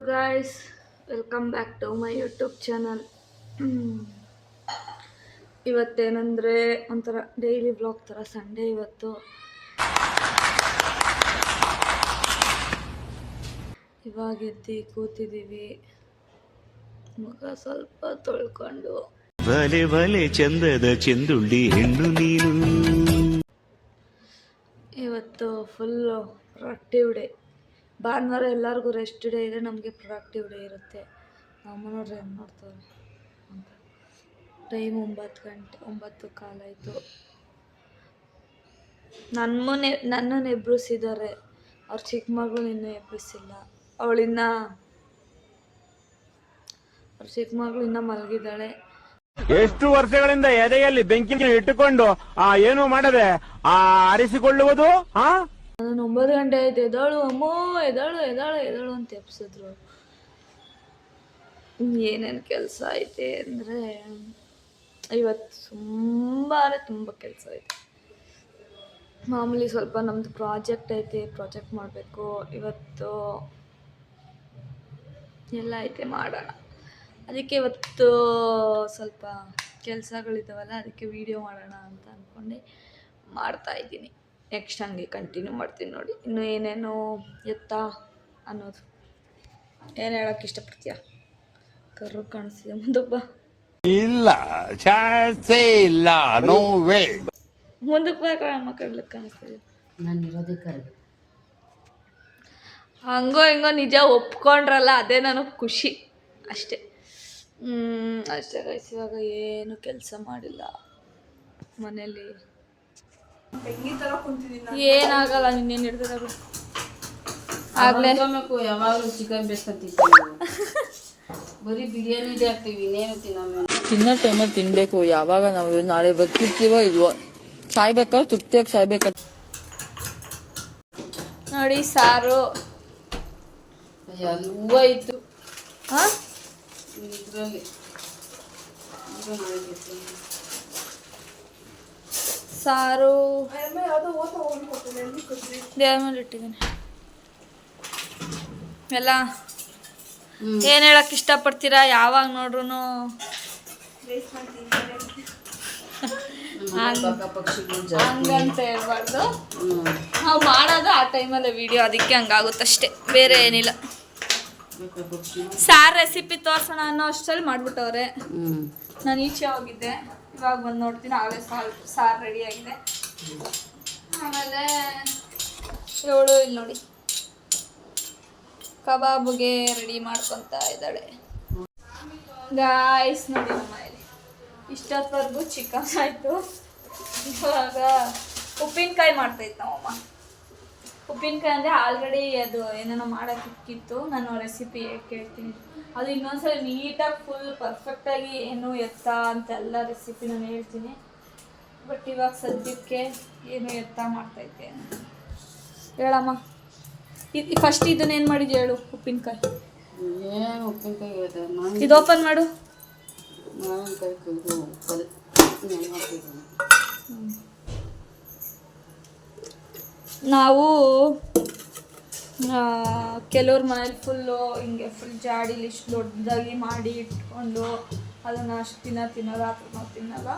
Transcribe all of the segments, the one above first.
Guys, welcome back to my YouTube channel. ಇವತ್ತೇನೆಂದರೆ ಒಂಥರ daily vlog ಥರ ಸಂಡೇ ಇವತ್ತು. ಇವಾಗ ಎದ್ದು ಕೂತಿದ್ದೀವಿ, ಮುಖ ಸ್ವಲ್ಪ ತೊಳ್ಕೊಂಡು. ಬಲೆ ಬಲೆ ಚಂದದ ಚೆಂದುಳ್ಳಿ ಹೆಣ್ಣು ನೀನು. ಇವತ್ತು ಫುಲ್ಲು ಪ್ರೊಡಕ್ಟಿವ್ ಡೇ. ಭಾನುವಾರ ಎಲ್ಲರಿಗೂ ರೆಸ್ಟ್ ಡೇ ಇದೆ, ನಮಗೆ ಪ್ರೊಡಕ್ಟಿವ್ ಡೇ ಇರುತ್ತೆ. ನಮ್ಮ ನೋಡ್ರಿ ಹೆಂಗೆ ಮಾಡ್ತಾರೆ ಅಂತ. ಟೈಮ್ 9 ಗಂಟೆ 9:15 ಆಯಿತು. ನನ್ನನ್ನು ಎಬ್ಬಿಸಿದ್ದಾರೆ. ಅವ್ರ ಚಿಕ್ಕ ಮಗಳು ಇನ್ನೂ ಎಬ್ಬಿಸಿಲ್ಲ. ಅವ್ರ ಚಿಕ್ಕ ಮಗಳು ಇನ್ನೂ ಮಲಗಿದ್ದಾಳೆ. ಎಷ್ಟು ವರ್ಷಗಳಿಂದ ಎದೆಯಲ್ಲಿ ಬೆಂಕಿ ಇಟ್ಟುಕೊಂಡು ಏನು ಮಾಡದೆ ಆರಿಸಿಕೊಳ್ಳುವುದು. ನಾನು 9 ಗಂಟೆ ಆಯ್ತು, ಎದ್ದಾಳು ಅಮ್ಮೋ, ಎದ್ದಾಳು ಎದ್ದಾಳು ಎದ್ದಾಳು ಅಂತ ಎಬ್ಸಿದ್ರು. ಏನೇನು ಕೆಲಸ ಐತೆ ಅಂದರೆ ಇವತ್ತು ತುಂಬ ಕೆಲಸ ಐತೆ. ಮಾಮೂಲಿ ಸ್ವಲ್ಪ ನಮ್ಮದು ಪ್ರಾಜೆಕ್ಟ್ ಐತೆ, ಪ್ರಾಜೆಕ್ಟ್ ಮಾಡಬೇಕು ಇವತ್ತು. ಎಲ್ಲ ಐತೆ ಮಾಡೋಣ. ಅದಕ್ಕೆ ಇವತ್ತು ಸ್ವಲ್ಪ ಕೆಲಸಗಳಿದ್ದಾವಲ್ಲ, ಅದಕ್ಕೆ ವೀಡಿಯೋ ಮಾಡೋಣ ಅಂತ ಅಂದ್ಕೊಂಡು ಮಾಡ್ತಾಯಿದ್ದೀನಿ. ನೆಕ್ಸ್ಟ್ ಹಂಗೆ ಕಂಟಿನ್ಯೂ ಮಾಡ್ತೀನಿ ನೋಡಿ. ಇನ್ನು ಏನೇನು ಎತ್ತ ಅನ್ನೋದು ಏನು ಹೇಳೋಕ್ಕೆ ಇಷ್ಟಪಡ್ತೀಯ? ಕರ್ರು ಕಾಣಿಸ್ತಿದೆ ಮುಂದಕ್ಕೆ ಬಾ. ಇಲ್ಲ ಚಾನ್ಸೇ ಇಲ್ಲ, ನೋ ವೇ. ಮುಂದಕ್ಕೆ ಬಾ, ಮಕ್ಕಳಕ್ಕೆ ಕಾಣಿಸ್ತಿದೆ. ನಾನು ಇರೋದೇ ಕರೆದು ಹಂಗೋ ಹಿಂಗೋ ನಿಜ ಒಪ್ಕೊಂಡ್ರಲ್ಲ, ಅದೇ ನನಗೆ ಖುಷಿ ಅಷ್ಟೇ. ಅಷ್ಟೇ ಗೈಸ್. ಇವಾಗ ಏನು ಕೆಲಸ ಮಾಡಿಲ್ಲ ಮನೇಲಿ. ಏನಾಗಲ್ಲ, ನಿನ್ನೇನು ಹಿಡ್ದಿರ ಆಗ್ಲೇ. ಯಾವಾಗಲೂ ಚಿಕನ್ ಬೇಸ್ಕೊಂತಿದ್ದೀವಿ, ಬರೀ ಬಿರಿಯಾನಿದೇ ಹಾಕ್ತೀವಿ, ಇನ್ನೇನು ತಿನ್ನೋ ಟೈಮಲ್ಲಿ ತಿನ್ನಬೇಕು. ಯಾವಾಗ ನಾವು ನಾಳೆ ಬರ್ತಿರ್ತೀವೋ ಇಲ್ವೋ, ಸಾಯ್ಬೇಕಾದ್ರೆ ತೃಪ್ತಿಯಾಗಿ ಸಾಯ್ಬೇಕು ನೋಡಿ. ಸಾರು ಹೂವು ಇತ್ತು ಇದರಲ್ಲಿ, ಸಾರು ದೇವ್ರ ಮೇಲೆ ಇಟ್ಟಿದ್ದೀನಿ. ಎಲ್ಲ ಏನು ಹೇಳಕ್ಕೆ ಇಷ್ಟಪಡ್ತೀರಾ? ಯಾವಾಗ ನೋಡ್ರು ಹಂಗಂತ ಹೇಳ್ಬಾರ್ದು. ನಾವು ಮಾಡೋದು ಆ ಟೈಮಲ್ಲೇ ವಿಡಿಯೋ, ಅದಕ್ಕೆ ಹಂಗಾಗುತ್ತಷ್ಟೇ, ಬೇರೆ ಏನಿಲ್ಲ. ಸಾರು ರೆಸಿಪಿ ತೋರ್ಸೋಣ ಅನ್ನೋ ಅಷ್ಟರಲ್ಲಿ ಮಾಡಿಬಿಟ್ಟವ್ರೆ. ನಾನು ಈಚೆ ಹೋಗಿದ್ದೆ, ಇವಾಗ ಬಂದು ನೋಡ್ತೀನಿ, ಆಗಲೇ ಸಾರು ರೆಡಿಯಾಗಿದೆ. ಆಮೇಲೆ ಇವಳು ಇಲ್ಲಿ ನೋಡಿ ಕಬಾಬ್ಗೆ ರೆಡಿ ಮಾಡ್ಕೊತಾ ಇದ್ದಾಳೆ. ಗಾಯ್ಸ್ ನೋಡಿ, ನಮ್ಮ ಮನೇಲಿ ಇಷ್ಟೊತ್ತವರೆಗೂ ಚಿಕನ್ ಆಯಿತು. ಇವಾಗ ಉಪ್ಪಿನಕಾಯಿ ಮಾಡ್ತಾಯಿತ್ತು ನಮ್ಮಮ್ಮ. ಉಪ್ಪಿನಕಾಯಿ ಅಂದರೆ ಆಲ್ರೆಡಿ ಅದು ಏನೇನೋ ಮಾಡೋಕ್ಕಿತ್ತು. ನಾನು ರೆಸಿಪಿ ಕೇಳ್ತೀನಿ, ಅದು ಇನ್ನೊಂದ್ಸಲ ನೀಟಾಗಿ ಫುಲ್ ಪರ್ಫೆಕ್ಟಾಗಿ ಏನು ಎತ್ತ ಅಂತೆಲ್ಲ ರೆಸಿಪಿ ನಾನು ಹೇಳ್ತೀನಿ. ಬಟ್ ಇವಾಗ ಸದ್ಯಕ್ಕೆ ಏನು ಎತ್ತ ಮಾಡ್ತೈತೆ ಹೇಳಮ್ಮ. ಫಸ್ಟ್ ಇದನ್ನೇನು ಮಾಡಿದ್ವಿ ಹೇಳು? ಉಪ್ಪಿನಕಾಯಿ. ಏನು ಉಪ್ಪಿನಕಾಯಿ ಇದು ಓಪನ್ ಮಾಡು. ನಾವು ಕೆಲವ್ರ ಮನೇಲಿ ಫುಲ್ಲು ಹಿಂಗೆ ಫುಲ್ ಜಾಡಿಲಿ ಇಷ್ಟು ದೊಡ್ಡದಾಗಿ ಮಾಡಿ ಇಟ್ಕೊಂಡು ಅದನ್ನು ಅಷ್ಟು ದಿನ ತಿನ್ನೋದು, ಆ ಥರ ನಾವು ತಿನ್ನಲ್ಲ.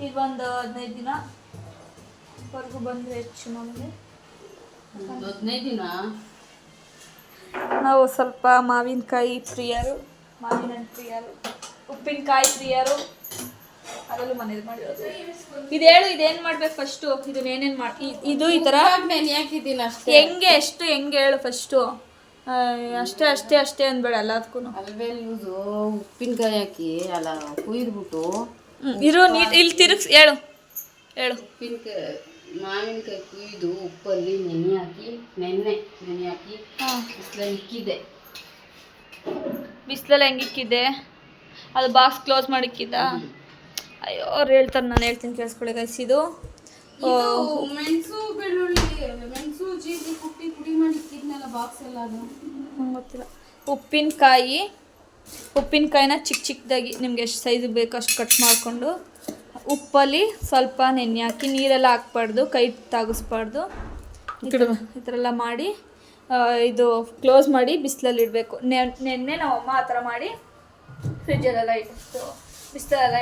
ಈಗ ಒಂದು 15 ದಿನವರೆಗೂ ಬಂದರೆ ಹೆಚ್ಚು. ನಮಗೆ 15 ದಿನ ನಾವು ಸ್ವಲ್ಪ ಮಾವಿನಕಾಯಿ ಪ್ರಿಯರು, ಮಾವಿನ ಹಣ್ಣು ಪ್ರಿಯರು, ಉಪ್ಪಿನಕಾಯಿ ಪ್ರಿಯರು. ಅದರಲ್ಲೂ ಮನೇಲಿ ಮಾಡಿರೋದು. ಇದು ಹೇಳು, ಇದೇನು ಮಾಡ್ಬೇಕು ಫಸ್ಟು? ಇದನ್ನ ಏನೇನು ಮಾಡಿ ಇದು ಈ ಥರ ಯಾಕಿದ್ದೀನಿ ಅಷ್ಟೇ. ಹೆಂಗೆ ಹೇಳು ಫಸ್ಟು? ಅಷ್ಟೇ ಅಂದ್ಬೇಡ ಎಲ್ಲದಕ್ಕೂ. ಅಲ್ವೇ ಯೂಸು ಉಪ್ಪಿನಕಾಯಿ ಹಾಕಿ ಅಲ್ಲ ಕುಯ್ದ್ಬಿಟ್ಟು ಇರು ನೀಟ್ ಇಲ್ಲಿ ತಿರುಗಿಸಿ ಹೇಳು. ಉಪ್ಪಿನಕಾಯಿ ಮಾವಿನಕಾಯಿ ಕುಯ್ದು ಉಪ್ಪಲ್ಲಿ ನೆನೆ ಹಾಕಿ ಬಿಸಿಲಲ್ಲಿ ಇಕ್ಕಿದ್ದೆ. ಬಿಸಿಲಲ್ಲಿ ಹೆಂಗೆ ಇಕ್ಕಿದ್ದೆ? ಅದು ಬಾಕ್ಸ್ ಕ್ಲೋಸ್ ಮಾಡಿ ಇಕ್ಕಿದ್ದ? ಅಯ್ಯೋ, ಅವ್ರು ಹೇಳ್ತಾರೆ, ನಾನು ಹೇಳ್ತೀನಿ ಕೇಳಿಸ್ಕೊಳ್ಳಿ ಗೈಸ್. ಇದು ಮೆಣಸು ಬೆಳ್ಳುಳ್ಳಿ ಮೆಣಸು ಜೀರಿಗೆ ಕುಟ್ಟಿ ಪುಡಿ ಮಾಡಿ ಇಕ್ಕಿದ್ನಲ್ಲ ಬಾಕ್ಸ್ ಎಲ್ಲ, ಅದು ಗೊತ್ತಿಲ್ಲ. ಉಪ್ಪಿನಕಾಯಿನ ಚಿಕ್ಕದಾಗಿ ನಿಮ್ಗೆ ಎಷ್ಟು ಸೈಜ್ ಬೇಕೋ ಅಷ್ಟು ಕಟ್ ಮಾಡಿಕೊಂಡು ಉಪ್ಪಲ್ಲಿ ಸ್ವಲ್ಪ ನೆನೆ ಹಾಕಿ, ನೀರೆಲ್ಲ ಹಾಕ್ಬಾರ್ದು, ಕೈ ತಾಗಿಸ್ಬಾರ್ದು, ಈ ಥರ ಎಲ್ಲ ಮಾಡಿ ಇದು ಕ್ಲೋಸ್ ಮಾಡಿ ಬಿಸಿಲಲ್ಲಿ ಇಡಬೇಕು. ನೆನ್ನೆ ನಮ್ಮಮ್ಮ ಆ ಥರ ಮಾಡಿ ಫ್ರಿಜ್ಜಲ್ಲೆಲ್ಲ ಇಟ್ಟು ಬಿಸಿಲೆಲ್ಲ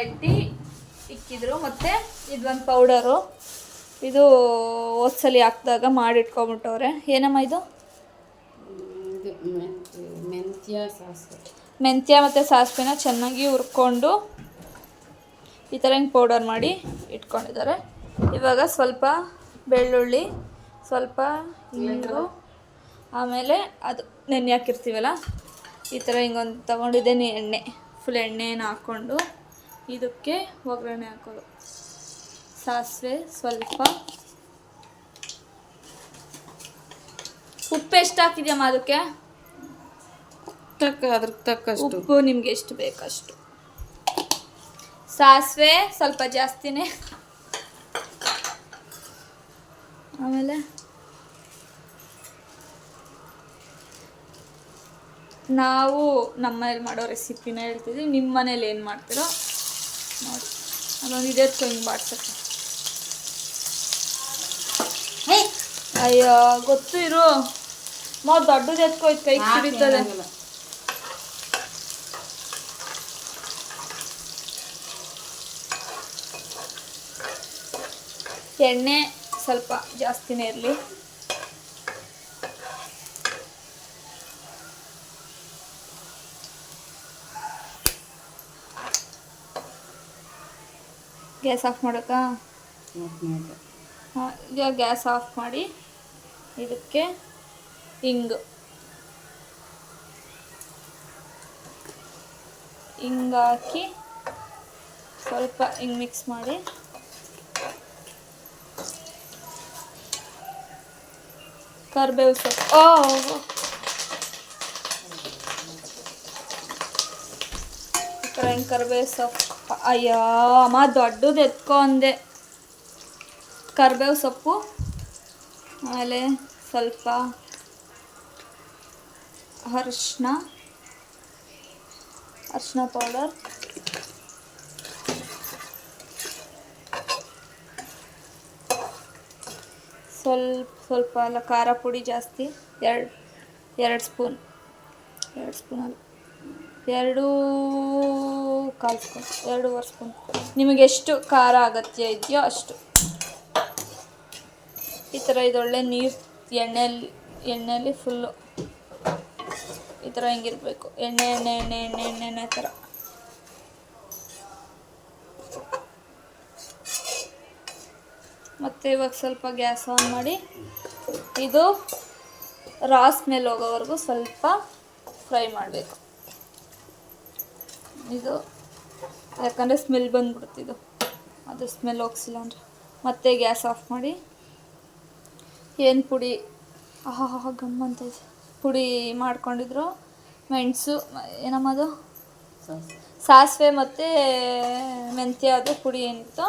ಇಕ್ಕಿದ್ರು. ಮತ್ತು ಇದೊಂದು ಪೌಡರು, ಇದು ಹೋದ್ಸಲಿ ಹಾಕಿದಾಗ ಮಾಡಿಟ್ಕೊಂಬಿಟ್ಟವ್ರೆ. ಏನಮ್ಮ ಇದು? ಮೆಂತ್ಯ ಮತ್ತು ಸಾಸಿವೆನ ಚೆನ್ನಾಗಿ ಹುರ್ಕೊಂಡು ಈ ಥರ ಹಿಂಗೆ ಪೌಡರ್ ಮಾಡಿ ಇಟ್ಕೊಂಡಿದ್ದಾರೆ. ಇವಾಗ ಸ್ವಲ್ಪ ಬೆಳ್ಳುಳ್ಳಿ, ಸ್ವಲ್ಪ ಹಿಂಗು, ಆಮೇಲೆ ಅದು ನೆನೆ ಹಾಕಿರ್ತೀವಲ್ಲ ಈ ಥರ ಹಿಂಗೊಂದು ತೊಗೊಂಡಿದ್ದೇನೆ ಎಣ್ಣೆ, ಫುಲ್ ಎಣ್ಣೆನ ಹಾಕ್ಕೊಂಡು ಇದಕ್ಕೆ ಒಗ್ಗರಣೆ ಹಾಕೋದು. ಸಾಸಿವೆ, ಸ್ವಲ್ಪ ಉಪ್ಪು ಎಷ್ಟು ಹಾಕಿದ್ಯಮ್ಮ ಅದಕ್ಕೆ? ಅದ್ರ ತಕ್ಕಷ್ಟು ಉಪ್ಪು ನಿಮ್ಗೆ ಎಷ್ಟು ಬೇಕಷ್ಟು. ಸಾಸಿವೆ ಸ್ವಲ್ಪ ಜಾಸ್ತಿನೇ. ಆಮೇಲೆ ನಾವು ನಮ್ಮ ಮನೇಲಿ ಮಾಡೋ ರೆಸಿಪಿನ ಹೇಳ್ತಿದ್ವಿ, ನಿಮ್ಮ ಮನೇಲಿ ಏನು ಮಾಡ್ತೀರೋ ನೋಡಿ. ಅದೊಂದು ಇದೆತ್ಕೊ ಹಿಂಗೆ ಬಾಡ್ಸಕ್ಕೆ. ಅಯ್ಯೋ ಗೊತ್ತು ಇರು, ದೊಡ್ಡದು ಎತ್ಕೊ, ಇದು ಕೈ ಹಿಡಿತದೆ. ಎಣ್ಣೆ ಸ್ವಲ್ಪ ಜಾಸ್ತಿನೇ ಇರಲಿ. ಗ್ಯಾಸ್ ಆಫ್ ಮಾಡೋಕ್ಕಾ? ಹಾಂ, ಈಗ ಗ್ಯಾಸ್ ಆಫ್ ಮಾಡಿ ಇದಕ್ಕೆ ಹಿಂಗೆ ಹಾಕಿ ಸ್ವಲ್ಪ ಹಿಂಗೆ ಮಿಕ್ಸ್ ಮಾಡಿ ಕರಿಬೇವು ಸೊಪ್ಪು. ಈ ಥರ ಹಿಂಗೆ ಕರಿಬೇವು ಸೊಪ್ಪು. ಅಯ್ಯೋ ಅಮ್ಮ ದೊಡ್ಡದು ಎತ್ಕೊ ಅಂದೆ. ಕರಿಬೇವು ಸೊಪ್ಪು, ಆಮೇಲೆ ಸ್ವಲ್ಪ ಅರಿಶಿನ ಪೌಡರ್, ಸ್ವಲ್ಪ ಅಲ್ಲ, ಖಾರ ಪುಡಿ ಜಾಸ್ತಿ, ಎರಡು ಸ್ಪೂನ್ ಅಲ್ಲ, 2.25 ಸ್ಪೂನ್, 2.5 ಸ್ಪೂನ್. ನಿಮಗೆ ಎಷ್ಟು ಖಾರ ಅಗತ್ಯ ಇದೆಯೋ ಅಷ್ಟು. ಈ ಥರ ಇದೊಳ್ಳೆ ನೀರು ಎಣ್ಣೆಯಲ್ಲಿ ಫುಲ್ಲು ಈ ಥರ ಹಿಂಗಿರ್ಬೇಕು. ಎಣ್ಣೆ ಥರ. ಮತ್ತು ಇವಾಗ ಸ್ವಲ್ಪ ಗ್ಯಾಸ್ ಆನ್ ಮಾಡಿ ಇದು ರಾ ಸ್ಮೆಲ್ ಹೋಗೋವರೆಗೂ ಸ್ವಲ್ಪ ಫ್ರೈ ಮಾಡಬೇಕು. ಇದು ಯಾಕಂದರೆ ಸ್ಮೆಲ್ ಬಂದ್ಬಿಡ್ತಿದ್ದು, ಅದು ಸ್ಮೆಲ್ ಹೋಗಿಸಿಲ್ಲ ಅಂದರೆ. ಮತ್ತೆ ಗ್ಯಾಸ್ ಆಫ್ ಮಾಡಿ ಏನು ಪುಡಿ ಗಮ್ಮಂತೈತೆ ಪುಡಿ ಮಾಡ್ಕೊಂಡಿದ್ರು, ಮೆಣಸು, ಏನಮ್ಮದು ಸಾಸಿವೆ ಮತ್ತು ಮೆಂತ್ಯ, ಅದು ಪುಡಿ ಏನಿತ್ತು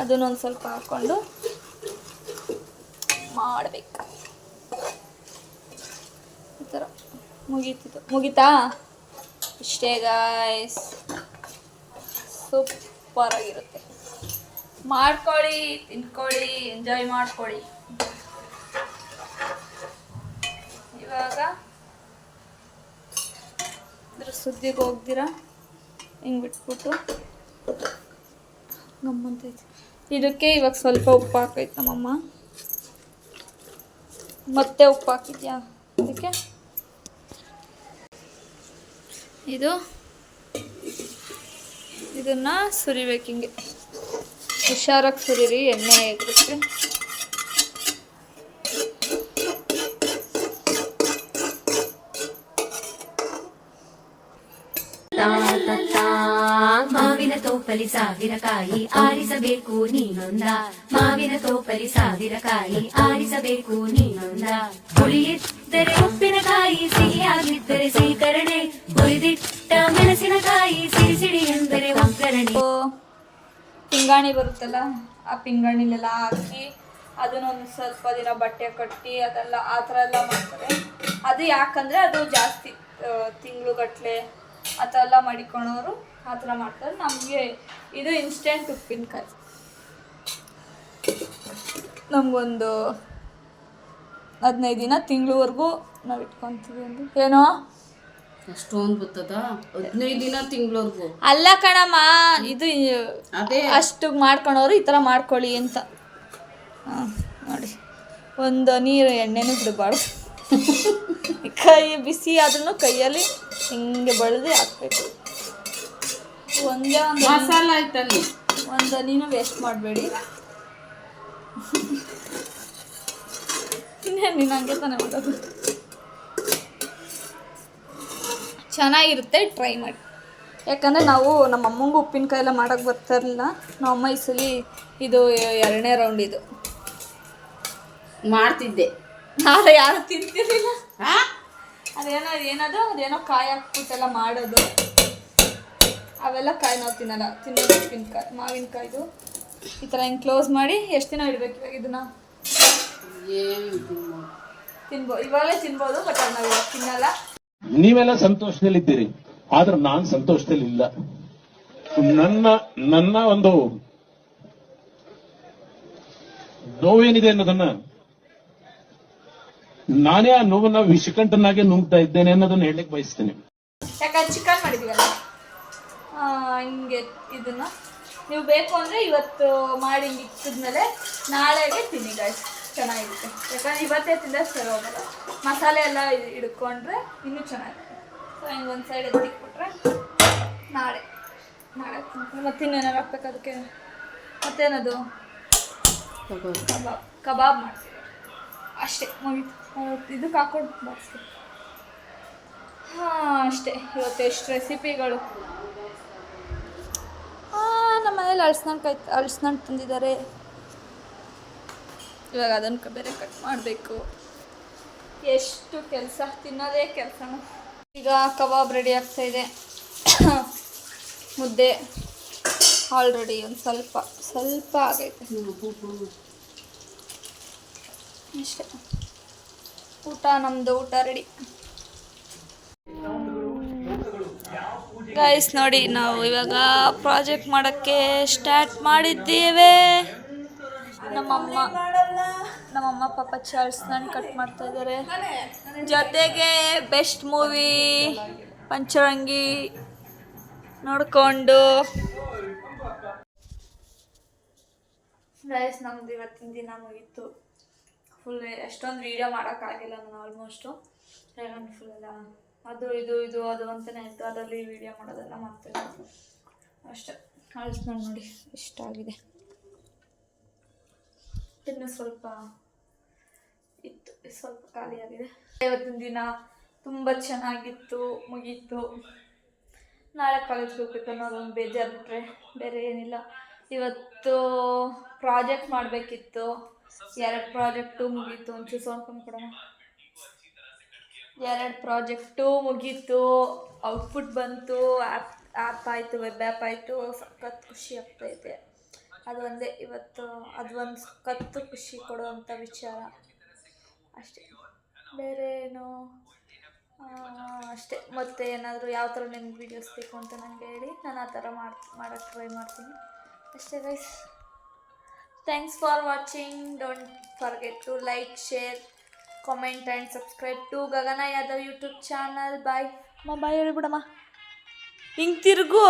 ಅದನ್ನೊಂದು ಸ್ವಲ್ಪ ಹಾಕ್ಕೊಂಡು ಮಾಡಬೇಕು. ಈ ಥರ ಮುಗೀತಾ? ಇಷ್ಟೇ ಗಾಯ್ಸ್, ಸೂಪರಾಗಿರುತ್ತೆ. ಮಾಡ್ಕೊಳ್ಳಿ, ತಿನ್ಕೊಳ್ಳಿ, ಎಂಜಾಯ್ ಮಾಡ್ಕೊಳ್ಳಿ. ಇವಾಗ ಇದ್ರ ಸುದ್ದಿಗೆ ಹೋಗ್ದಿರ ಹಿಂಗೆ ಬಿಟ್ಬಿಟ್ಟು ಗಮ್ಮಂತೈತಿ. ಇದಕ್ಕೆ ಇವಾಗ ಸ್ವಲ್ಪ ಉಪ್ಪು ಹಾಕೈತೆ ನಮ್ಮಮ್ಮ. ಮತ್ತೆ ಉಪ್ಪು ಹಾಕಿದ್ಯಾ ಇದಕ್ಕೆ? ಇದನ್ನು ಸುರಿಬೇಕು ಹಿಂಗೆ, ಹುಷಾರಾಗಿ ಸುರಿರಿ, ಎಣ್ಣೆ ಇರುತ್ತೆ. ಮಾವಿನ ತೋಪಲಿ 1000 ಕಾಯಿ ಆರಿಸಬೇಕು ನೀನೊಂದ. ಮಾವಿನ ತೋಪಲಿ 1000 ಕಾಯಿ ಆರಿಸಬೇಕು ನೀನೊಂದ. ಹುಳಿಯಿದ್ದರೆ ಉಪ್ಪಿನಕಾಯಿ, ಸಿಹಿಯಾಗಿದ್ದರೆ ಸೀಕರಣೆ, ಹುರಿದಿಟ್ಟ ಮೆಣಸಿನಕಾಯಿ, ಸಿಡಿ ಎಂದರೆ ಒಗ್ಗರಣೆ. ಪಿಂಗಾಣಿ ಬರುತ್ತಲ್ಲ, ಆ ಪಿಂಗಾಣಿಲೆಲ್ಲ ಹಾಕಿ ಅದನ್ನೊಂದು ಸ್ವಲ್ಪ ದಿನ ಬಟ್ಟೆ ಕಟ್ಟಿ ಅದೆಲ್ಲ ಆ ಥರ ಎಲ್ಲ ಮಾಡ್ತಾರೆ. ಅದು ಯಾಕಂದರೆ ಅದು ಜಾಸ್ತಿ ತಿಂಗಳುಗಟ್ಟಲೆ ಆ ಥರ ಎಲ್ಲ ಮಾಡಿಕೊಳ್ಳೋರು ಆ ಥರ ಮಾಡ್ತಾರೆ. ನಮಗೆ ಇದು ಇನ್ಸ್ಟೆಂಟ್ ಉಪ್ಪಿನಕಾಯಿ. ನಮಗೊಂದು 15 ದಿನ ತಿಂಗಳವರೆಗೂ ನಾವು ಇಟ್ಕೊತೀವಿ ಅಂದ್ರೆ ಏನೋ ಅಷ್ಟೊಂದು ಬರ್ತದ 15 ದಿನ ತಿಂಗಳವರೆಗೂ. ಅಲ್ಲ ಕಣಮ್ಮ, ಇದು ಅದೇ ಅಷ್ಟು ಮಾಡ್ಕೊಳೋರು ಈ ಥರ ಮಾಡ್ಕೊಳ್ಳಿ ಅಂತ. ಹಾಂ ನೋಡಿ, ಒಂದು ನೀರು ಎಣ್ಣೆನೂ ಬಿಡಬಾರ್ದು. ಕೈ ಬಿಸಿ ಆದ್ರೂ ಕೈಯಲ್ಲಿ ಹಿಂಗೆ ಬಳ್ದು ಹಾಕ್ಬೇಕು. ಒಂದೇ ಒಂದು ಮಸಾಲ ಆಯ್ತಲ್ಲಿ ಒಂದು ಹನಿನೂ ವೇಸ್ಟ್ ಮಾಡಬೇಡಿ. ಇನ್ನೇನು ನೀನು ಹಂಗೆ ತಾನೇ ಮಾಡೋದು. ಚೆನ್ನಾಗಿರುತ್ತೆ, ಟ್ರೈ ಮಾಡಿ. ಯಾಕಂದರೆ ನಾವು ನಮ್ಮ ಅಮ್ಮಂಗೂ ಉಪ್ಪಿನಕಾಯಿ ಎಲ್ಲ ಮಾಡೋಕ್ಕೆ ಬರ್ತಾಯಿರಲಿಲ್ಲ. ನಮ್ಮಮ್ಮ ಈ ಸಲ ಇದು 2ನೇ ರೌಂಡ್ ಇದು ಮಾಡ್ತಿದ್ದೆ. ನಾಳೆ ಯಾರು ತಿಂತಿರ್ಲಿಲ್ಲ. ಅದೇನೋ ಕಾಯಿ ಹಾಕ್ಬಿಟ್ಟೆಲ್ಲ ಮಾಡೋದು. ಅವೆಲ್ಲ ಕಾಯಿ ನಾವು ತಿನ್ನೋದು ಉಪ್ಪಿನಕಾಯಿ, ಮಾವಿನಕಾಯ್ದು ಈ ಥರ ಹಿಂಗೆ ಕ್ಲೋಸ್ ಮಾಡಿ ಎಷ್ಟು ದಿನ ಇಡಬೇಕು ಇವಾಗ ಇದನ್ನ? ಇವಾಗಲೇ ತಿನ್ಬೋದು, ಬಟ್ ನಾವು ಇವಾಗ ತಿನ್ನಲ್ಲ. ನೀವೆಲ್ಲ ಸಂತೋಷದಲ್ಲಿದ್ದೀರಿ, ಆದ್ರೆ ನಾನು ಸಂತೋಷದಲ್ಲಿಲ್ಲ. ನನ್ನ ಒಂದು ನೋವೇನಿದೆ ಅನ್ನೋದನ್ನ ನಾನೇ ಆ ನೋವನ್ನ ವಿಷಕಂಠನಾಗೆ ನುಂಗ್ತಾ ಇದ್ದೇನೆ ಅನ್ನೋದನ್ನ ಹೇಳಲಿಕ್ಕೆ ಬಯಸ್ತೇನೆ. ಯಾಕಂದ್ರೆ ಚಿಕನ್ ಮಾಡಿದೀವಲ್ಲ, ಹಿಂಗೆ ಇದನ್ನ ನೀವು ಬೇಕು ಅಂದರೆ ಇವತ್ತು ಮಾಡಿ ಹಿಂಗೆ ಇಟ್ಟಿದ್ಮೇಲೆ ನಾಳೆಗೆ ತಿನ್ನಿ ಗಾಯ್ಸ್, ಚೆನ್ನಾಗಿರುತ್ತೆ. ಯಾಕಂದ್ರೆ ಇವತ್ತೇ ತಿಂದರೆ ಸರಿ ಹೋಗಲ್ಲ, ಮಸಾಲೆ ಎಲ್ಲ ಹಿಡ್ಕೊಂಡ್ರೆ ಇನ್ನೂ ಚೆನ್ನಾಗಿರುತ್ತೆ. ಸೊ ಹಿಂಗೆ ಒಂದು ಸೈಡ್ ಎತ್ತಿಕ್ಬಿಟ್ರೆ ನಾಳೆ ತಿಂತೀನಿ. ಮತ್ತೆ ಇನ್ನೇನಾರು ಹಾಕ್ಬೇಕು ಅದಕ್ಕೆ? ಮತ್ತೇನದು ಕಬಾಬ್ ಮಾಡ್ತೀವಿ ಅಷ್ಟೇ, ಮುಗೀತು. ಇದಕ್ಕೆ ಹಾಕೊಂಡು ಬಾರಿಸ್ತೀವಿ. ಹಾಂ ಅಷ್ಟೇ. ಇವತ್ತು ಎಷ್ಟು ರೆಸಿಪಿಗಳು. ನಮ್ಮ ಮನೇಲಿ ಅಳಸ್ನಣ್ಣು ತಂದಿದ್ದಾರೆ. ಇವಾಗ ಅದನ್ನು ಬೇರೆ ಕಟ್ ಮಾಡಬೇಕು. ಎಷ್ಟು ಕೆಲಸ, ತಿನ್ನೋದೇ ಕೆಲಸನೂ. ಈಗ ಕಬಾಬ್ ರೆಡಿ ಆಗ್ತಾಯಿದೆ. ಮುದ್ದೆ ಆಲ್ರೆಡಿ ಒಂದು ಸ್ವಲ್ಪ ಆಗೈತೆ ಅಷ್ಟೇ. ನಮ್ಮದು ಊಟ ರೆಡಿ. ಗೈಸ್ ನೋಡಿ, ನಾವು ಇವಾಗ ಪ್ರಾಜೆಕ್ಟ್ ಮಾಡೋಕ್ಕೆ ಸ್ಟಾರ್ಟ್ ಮಾಡಿದ್ದೇವೆ. ನಮ್ಮಮ್ಮ ಪಾಪ ಚಾಳ್ಸ್ನಣ್ಣು ಕಟ್ ಮಾಡ್ತಾ ಇದ್ದಾರೆ. ಜೊತೆಗೆ ಬೆಸ್ಟ್ ಮೂವಿ ಪಂಚರಂಗಿ ನೋಡಿಕೊಂಡು ಗೈಸ್ ನಮ್ದು ಇವತ್ತಿನ ದಿನ ಮುಗೀತು. ಫುಲ್ ಎಷ್ಟೊಂದು ವೀಡಿಯೋ ಮಾಡೋಕ್ಕಾಗಿಲ್ಲ ನಾನು ಆಲ್ಮೋಸ್ಟು. ಯಾಕಂದ್ರೆ ಫುಲ್ ಎಲ್ಲ ಅದು ಇದು ಅದು ಅಂತಲೇ ಇತ್ತು, ಅದರಲ್ಲಿ ವೀಡಿಯೋ ಮಾಡೋದೆಲ್ಲ ಮಾಡ್ತೀನಿ ಅಷ್ಟೇ. ಅಳಸ್ನಣ್ಣು ನೋಡಿ ಇಷ್ಟಾಗಿದೆ, ಇನ್ನು ಸ್ವಲ್ಪ ಇತ್ತು, ಸ್ವಲ್ಪ ಖಾಲಿಯಾಗಿದೆ. ಇವತ್ತಿನ ದಿನ ತುಂಬ ಚೆನ್ನಾಗಿತ್ತು, ಮುಗೀತು. ನಾಳೆ ಕಾಲೇಜ್ಗೆ ಹೋಗ್ಬೇಕು ಅನ್ನೋದೊಂದು ಬೇಜಾರು ಬಿಟ್ಟರೆ ಬೇರೆ ಏನಿಲ್ಲ. ಇವತ್ತು ಪ್ರಾಜೆಕ್ಟ್ ಮಾಡಬೇಕಿತ್ತು, 2 ಪ್ರಾಜೆಕ್ಟು ಮುಗೀತು. ಒಂಚೂರು ಸೋನ್ಕೊಂಡು ಕೊಡೋಣ. 2 ಪ್ರಾಜೆಕ್ಟು ಮುಗೀತು, ಔಟ್ಪುಟ್ ಬಂತು, ಆ್ಯಪ್ ಆಯಿತು, ವೆಬ್ ಆ್ಯಪ್ ಆಯಿತು. ಸಖತ್ ಖುಷಿ ಆಗ್ತೈತೆ. ಅದು ಒಂದೇ ಇವತ್ತು, ಅದು ಒಂದು ಸಖತ್ತು ಖುಷಿ ಕೊಡುವಂಥ ವಿಚಾರ ಅಷ್ಟೇ, ಬೇರೆ ಏನು ಅಷ್ಟೇ. ಮತ್ತು ಏನಾದರೂ ಯಾವ ಥರ ನಿಮ್ಗೆ ವೀಡಿಯೋಸ್ ಬೇಕು ಅಂತ ನನಗೆ ಹೇಳಿ, ನಾನು ಆ ಥರ ಮಾಡೋಕ್ಕೆ ಟ್ರೈ ಮಾಡ್ತೀನಿ ಅಷ್ಟೇ guys. Thanks for watching. Don't forget to like, share, comment and subscribe to Gagana Yadav YouTube channel. Bye. Ma bye ಹೇಳ್ಬಿಡಮ್ಮ. ಹಿಂಗೆ ತಿರುಗು.